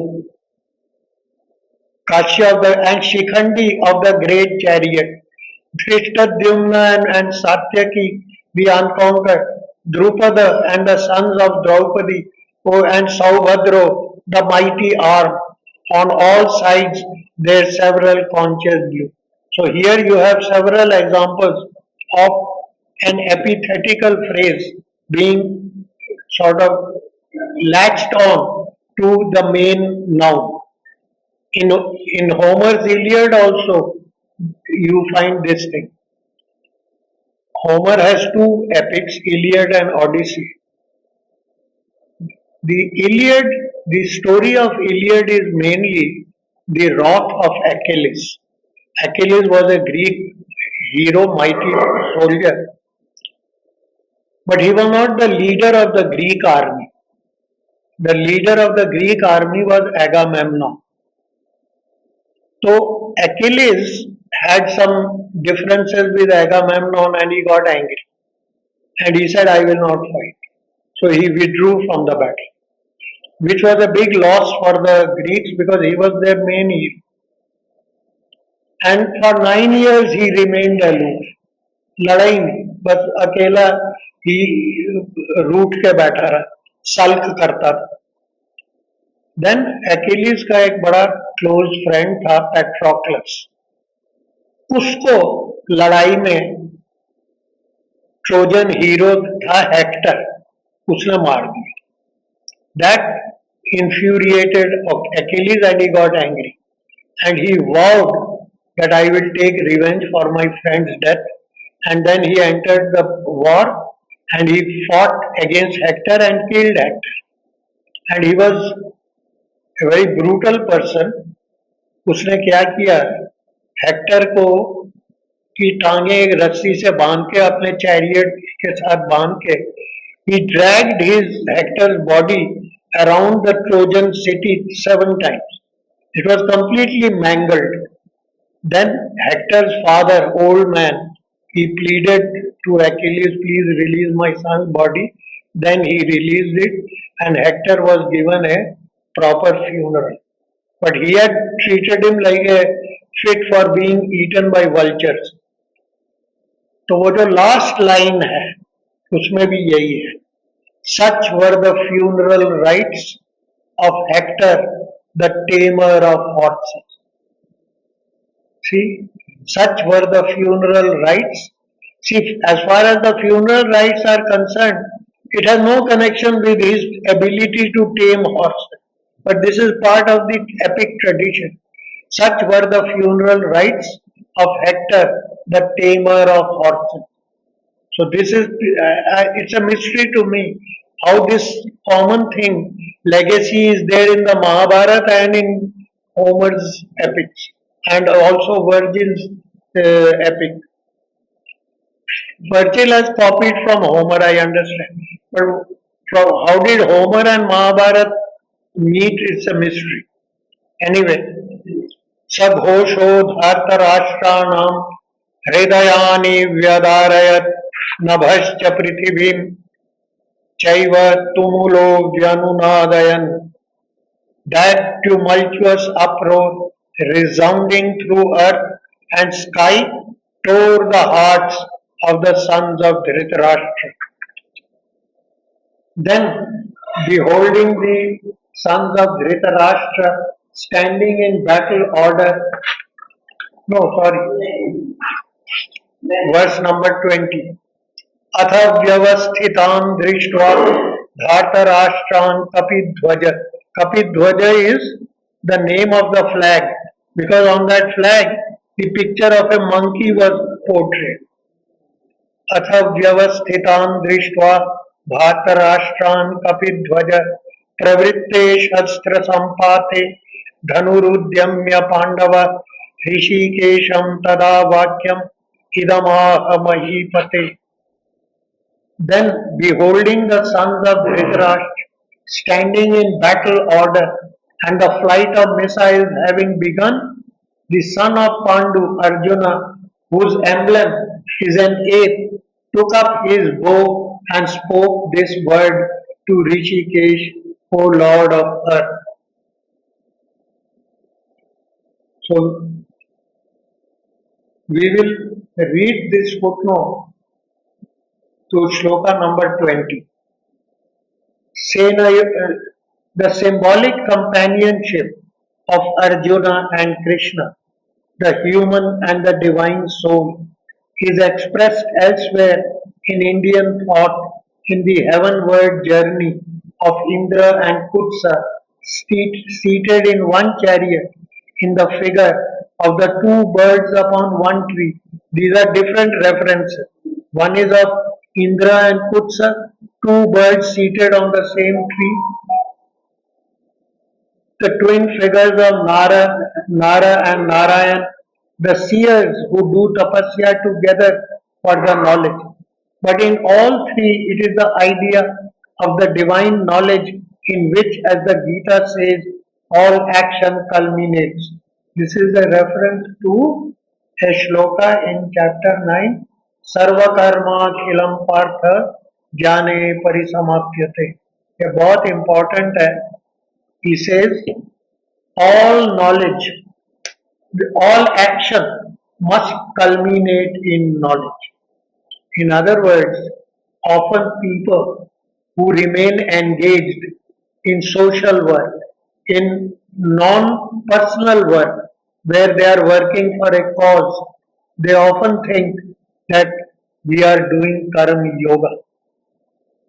Kashya of the and Shikhandi of the great chariot, Dhrishtadyumna and Satyaki we unconquered. Drupada and the sons of Draupadi, and Saubhadra, the mighty arm. On all sides their several conches blew. So here you have several examples of an epithetical phrase being sort of latched on to the main noun. In Homer's Iliad also you find this thing. Homer has two epics, Iliad and Odyssey. The story of Iliad is mainly the wrath of Achilles. Achilles was a Greek hero, mighty soldier, but he was not the leader of the Greek army. The leader of the Greek army was Agamemnon. So Achilles had some differences with Agamemnon and he got angry. And he said, I will not fight. So he withdrew from the battle, which was a big loss for the Greeks because he was their main hero. And for 9 years he remained aloof. लड़ाई नहीं, बस अकेला ही रूठ के बैठा रहा, सल्क करता था. देन Achilles का एक बड़ा क्लोज फ्रेंड था पेट्रोक्लस. उसको लड़ाई में ट्रोजन हीरो था हेक्टर, उसने मार दिया. That infuriated Achilles and he got angry. And he vowed that I will take revenge for my friend's death. And then he entered the war and he fought against Hector and killed Hector. And he was a very brutal person. उसने क्या किया, Hector को की टांगे एक रस्सी से बांध के अपने चैरियट के साथ बांध के he dragged his Hector's body around the Trojan city 7 times. It was completely mangled. Then Hector's father, old man, he pleaded to Achilles, please release my son's body. Then he released it and Hector was given a proper funeral. But he had treated him like a fit for being eaten by vultures. तो वो जो last line है उसमें भी यही है. Such were the funeral rites of Hector, the tamer of horses. See, such were the funeral rites. See, as far as the funeral rites are concerned, it has no connection with his ability to tame horses. But this is part of the epic tradition. Such were the funeral rites of Hector, the tamer of horses. So this is, it's a mystery to me how this common thing, legacy is there in the Mahabharata and in Homer's epics and also Virgil's epic. Virgil has copied from Homer, I understand. But from how did Homer and Mahabharata meet, it's a mystery. Anyway, सघोषो धार्तराष्ट्राणां हृदयानि व्यदारयत् नभश्च पृथिवीं चैव तुमुलो व्यनुनादयन्. That tumultuous uproar resounding through earth and sky tore the hearts of the sons of Dhritarashtra. Then, beholding the sons of Dhritarashtra standing in battle order, no, sorry, verse number 20. अथ व्यवस्थितान् दृष्ट्वा धार्तराष्ट्रान् Kapidhwaj. Kapidhwaja is the name of the flag because on that flag the picture of a monkey was portrayed. अथ व्यवस्थितान् दृष्ट्वा धार्तराष्ट्रान् कपिध्वज प्रवृत्ते शस्त्र संपाते धनुरुद्यम्य पांडव ऋषिकेशं तदा वाक्यम् इदमाह महीपते. Then, beholding the sons of Dhritarashtra standing in battle order and the flight of missiles having begun, the son of Pandu, Arjuna, whose emblem is an ape, took up his bow and spoke this word to Rishikesh, O Lord of Earth. So, we will read this footnote to shloka number 20. Sena, the symbolic companionship of Arjuna and Krishna, the human and the divine soul, is expressed elsewhere in Indian thought in the heavenward journey of Indra and Kutsa, seated in one chariot in the figure of the two birds upon one tree. These are different references. One is of Indra and Kutsa, two birds seated on the same tree, the twin figures of Nara and Narayan, the seers who do tapasya together for the knowledge. But in all three, it is the idea of the divine knowledge in which, as the Gita says, all action culminates. This is a reference to a shloka in chapter 9, Sarvakarma Khilam Partha Jnane Parisamapyate. ये बहुत important है. He says, all knowledge, all action must culminate in knowledge. In other words, often people who remain engaged in social work, in non personal work, where they are working for a cause, they often think that we are doing karma yoga.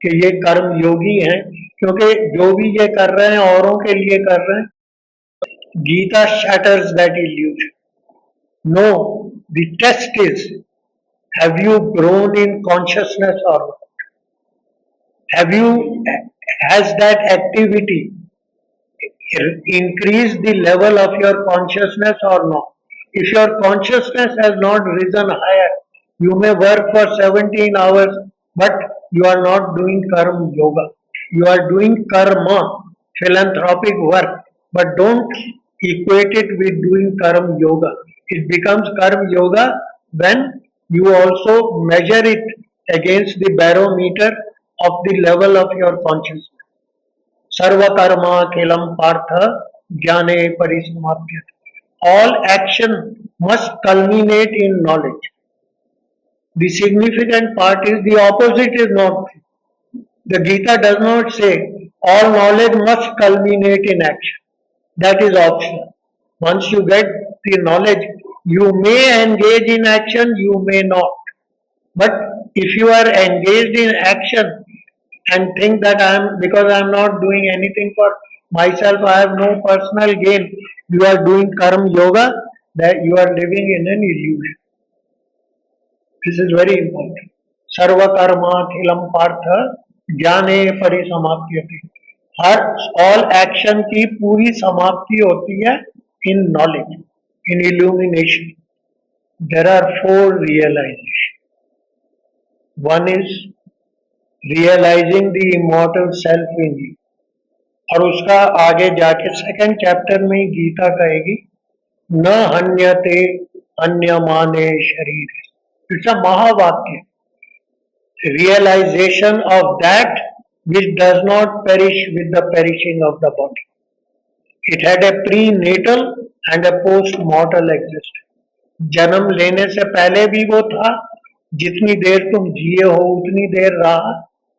कि ये कर्म योगी हैं क्योंकि जो भी ये कर रहे हैं औरों के लिए कर रहे हैं. Gita shatters that illusion. No, the test is, have you grown in consciousness or not? Has that activity increased the level of your consciousness or not? If your consciousness has not risen higher, you may work for 17 hours, but you are not doing karma yoga. You are doing karma, philanthropic work, but don't equate it with doing karma yoga. It becomes karma yoga when you also measure it against the barometer of the level of your consciousness. Sarvakarma Khilam Partha Jnane Parisamapriyate. All action must culminate in knowledge. The significant part is the opposite is not true. The Gita does not say all knowledge must culminate in action. That is optional. Once you get the knowledge, you may engage in action, you may not. But if you are engaged in action and think that because I am not doing anything for myself, I have no personal gain, you are doing karma yoga, that you are living in an illusion. This is very important. Sarva karma khilam partha ज्ञाने परिसमाप्यते. हर all action की पूरी समाप्ति होती है in knowledge, in illumination. There are four realizations. One is realizing the immortal self in you. और उसका आगे जाके सेकंड चैप्टर में गीता कहेगी न हन्यते अन्यमाने शरीर. इट्स अ महावाक्य. Realization of that which does not perish with the perishing of the body. It had a prenatal and a post-mortal existence. जन्म लेने से पहले भी वो था, जितनी देर तुम जिए हो उतनी देर रहा,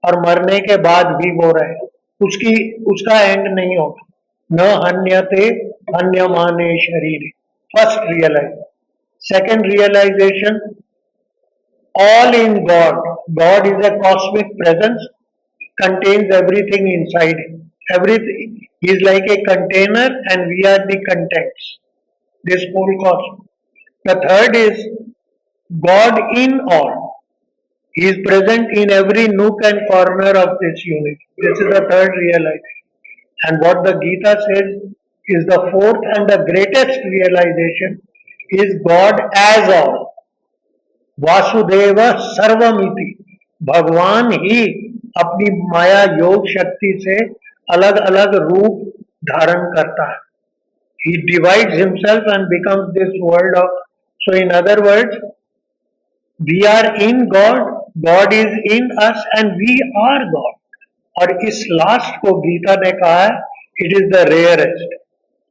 और मरने के बाद भी वो रहे. उसका एंड नहीं होता. न हन्यते अन्यमाने शरीर. First realise. Second realisation, all in God. God is a cosmic presence, contains everything inside him. Everything is like a container and we are the contents. This whole cosmos. The third is God in all. He is present in every nook and corner of this universe. This is the third realization. And what the Gita says is the fourth and the greatest realization is God as all. Vasudev सर्वमिति. भगवान ही अपनी माया योग शक्ति से अलग अलग रूप धारण करता है. He divides himself and becomes this world of. So in other words, we are in God, God is in us and we are God. और इस लास्ट को गीता ने कहा है, it is the rarest.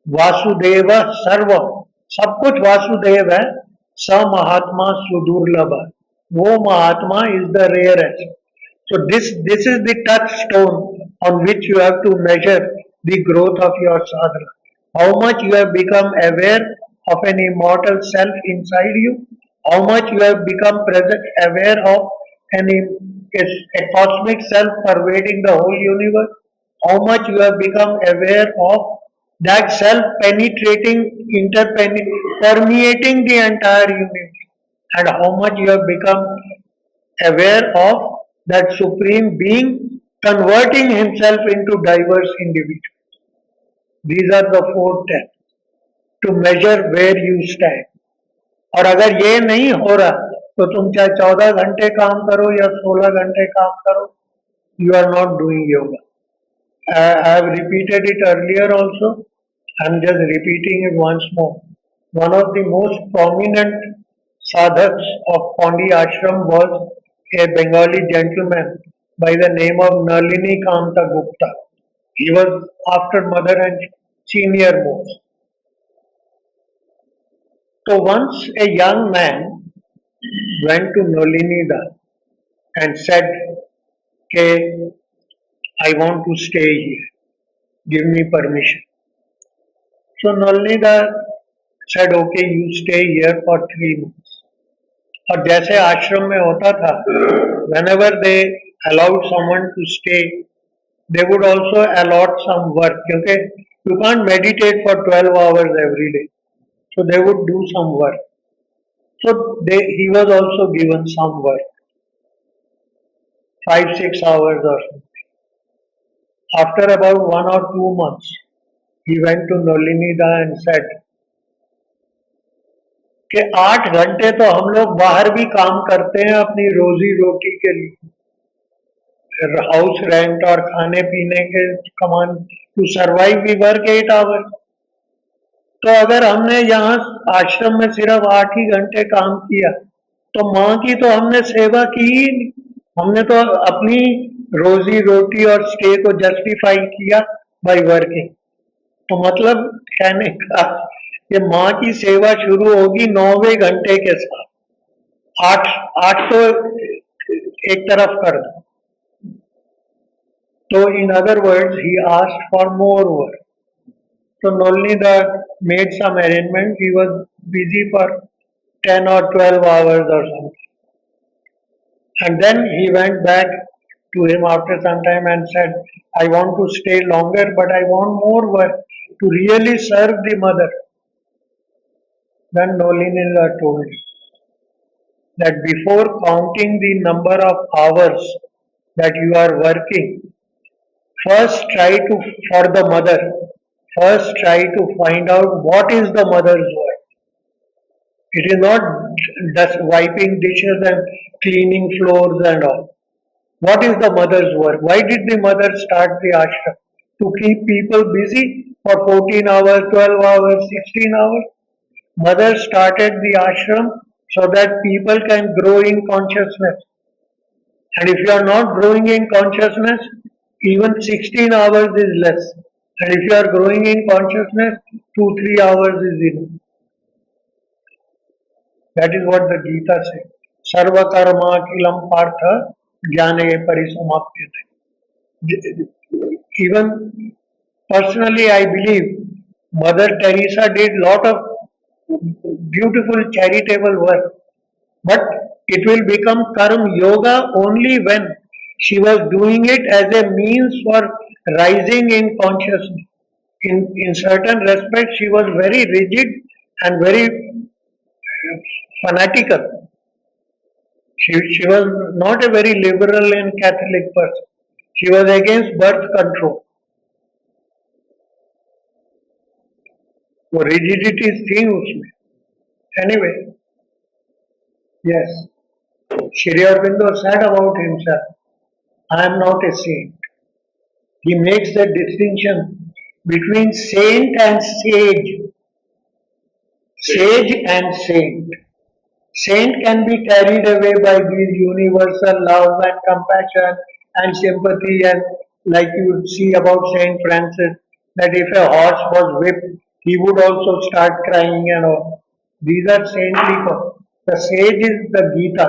Vasudev सर्वम. सब कुछ वासुदेव है. स महात्मा सुदुर्लभ. वो महात्मा is the rarest. So this is the touchstone on which you have to measure the growth of your sadhana. How much you have become aware of an immortal self inside you, how much you have become present aware of a cosmic self pervading the whole universe, how much you have become aware of that self penetrating, permeating the entire universe, and how much you have become aware of that supreme being converting himself into diverse individuals. These are the four tests to measure where you stand. और अगर ये नहीं हो रहा तो तुम चाहे 14 घंटे काम करो या 16 घंटे काम करो, you are not doing yoga. I have repeated it earlier also. I'm just repeating it once more. One of the most prominent sadhaks of Pandi ashram was a Bengali gentleman by the name of Nalini Kanta Gupta. He was after mother and senior most. So once a young man went to Nalinida and said, "Okay, I want to stay here. Give me permission." So Nalinida said, "Okay, you stay here for 3 months." और जैसे आश्रम में होता था, whenever they allowed someone to stay, they would also allot some work, क्योंकि you can't meditate for 12 hours every day. So they would do some work. So he was also given some work, 5-6 hours or something. After about 1 or 2 months, he went to Nalinida and said कि 8 घंटे तो हम लोग बाहर भी काम करते हैं अपनी रोजी रोटी के लिए, हाउस रेंट और खाने पीने के कमान, to survive we work 8 hours. तो अगर हमने यहाँ आश्रम में सिर्फ 8 ही घंटे काम किया तो माँ की तो हमने सेवा की ही नहीं, हमने तो अपनी रोजी रोटी और स्टे को जस्टिफाई किया बाय वर्किंग। तो मतलब कहने का कि माँ की सेवा शुरू होगी 9वें घंटे के साथ, आठ आठ तो एक तरफ कर दो। तो in other words, he asked for more work. So Nolnida made some arrangement. He was busy for 10 or 12 hours or something. And then he went back to him after some time and said, "I want to stay longer, but I want more work to really serve the mother." Then Nolnida told him that before counting the number of hours that you are working, first try to, for the mother, first try to find out what is the mother's work. It is not just wiping dishes and cleaning floors and all. What is the mother's work? Why did the mother start the ashram? To keep people busy for 14 hours, 12 hours, 16 hours? Mother started the ashram so that people can grow in consciousness. And if you are not growing in consciousness, even 16 hours is less. And if you are growing in consciousness, 2-3 hours is enough. That is what the Gita says. Sarva karma kilam partha jnane parisomapyate. Even personally, I believe Mother Teresa did lot of beautiful charitable work, but it will become karma yoga only when she was doing it as a means for rising in consciousness. In certain respects, she was very rigid and very fanatical. She was not a very liberal and Catholic person. She was against birth control. वो rigidities थी उसमें. Anyway, yes, Shri Aurobindo said about himself, "I am not a saint." He makes the distinction between saint and sage. Sage and saint. Saint can be carried away by these universal love and compassion and sympathy, and like you see about Saint Francis, that if a horse was whipped, he would also start crying and all. These are saintly people. The sage is the Gita,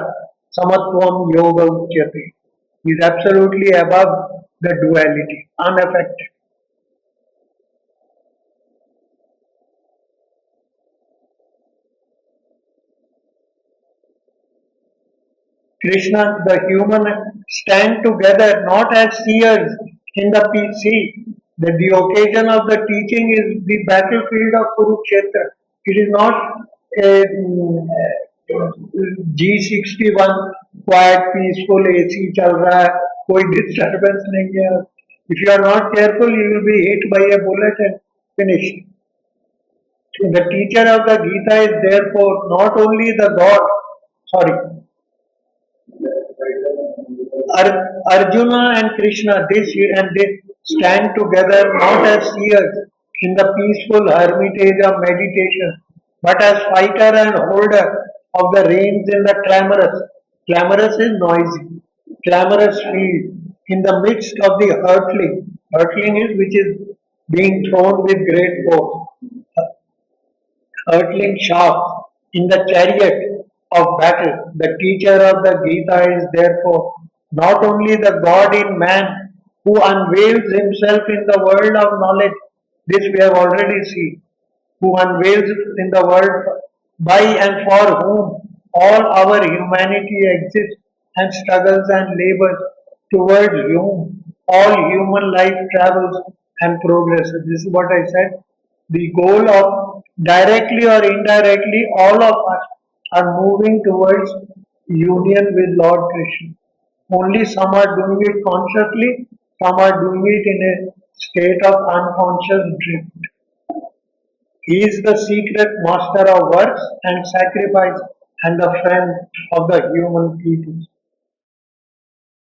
Samatvam Yoga Uchyate. He is absolutely above the duality, unaffected. Krishna, the human stand together not as seers in the PC. That the occasion of the teaching is the battlefield of Kurukshetra. It is not a G61 quiet peaceful AC चल रहा है कोई disturbance नहीं है. If you are not careful, you will be hit by a bullet and finished. The teacher of the Gita is therefore not only the God, sorry, Arjuna and Krishna, they stand together not as seers in the peaceful hermitage of meditation, but as fighter and holder of the reins in the clamorous. Clamorous is noisy, clamorous field in the midst of the hurtling. Hurtling is which is being thrown with great force. Hurtling shafts in the chariot of battle. The teacher of the Gita is therefore not only the God in man who unveils himself in the world of knowledge, this we have already seen, who unveils in the world by and for whom all our humanity exists and struggles and labors towards whom all human life travels and progresses. This is what I said. The goal of directly or indirectly, all of us are moving towards union with Lord Krishna. Only some are doing it consciously, some are doing it in a state of unconscious drift. He is the secret master of works and sacrifice and the friend of the human people.